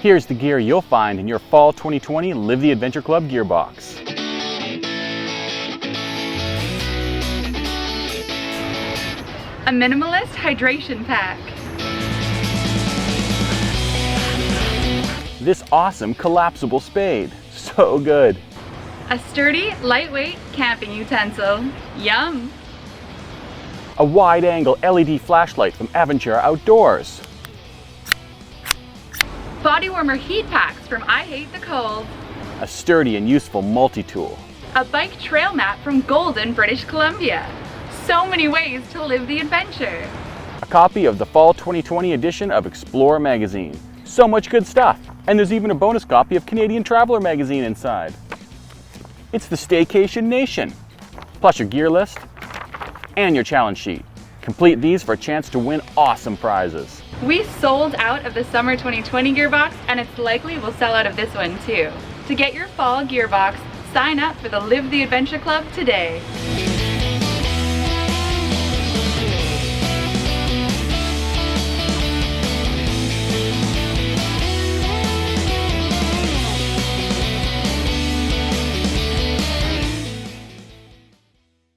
Here's the gear you'll find in your Fall 2020 Live the Adventure Club gearbox. A Minimalist hydration pack. This awesome collapsible spade. So good. A sturdy, lightweight camping utensil. Yum! A wide-angle LED flashlight from Aventura Outdoors. Body warmer heat packs from I Hate the Cold. A sturdy and useful multi-tool. A bike trail mat from Golden, British Columbia. So many ways to live the adventure. A copy of the Fall 2020 edition of Explorer magazine. So much good stuff. And there's even a bonus copy of Canadian Traveler magazine inside. It's the Staycation Nation. Plus your gear list and your challenge sheet. Complete these for a chance to win awesome prizes. We sold out of the Summer 2020 gearbox, and it's likely we'll sell out of this one too. To get your fall gearbox, sign up for the Live the Adventure Club today.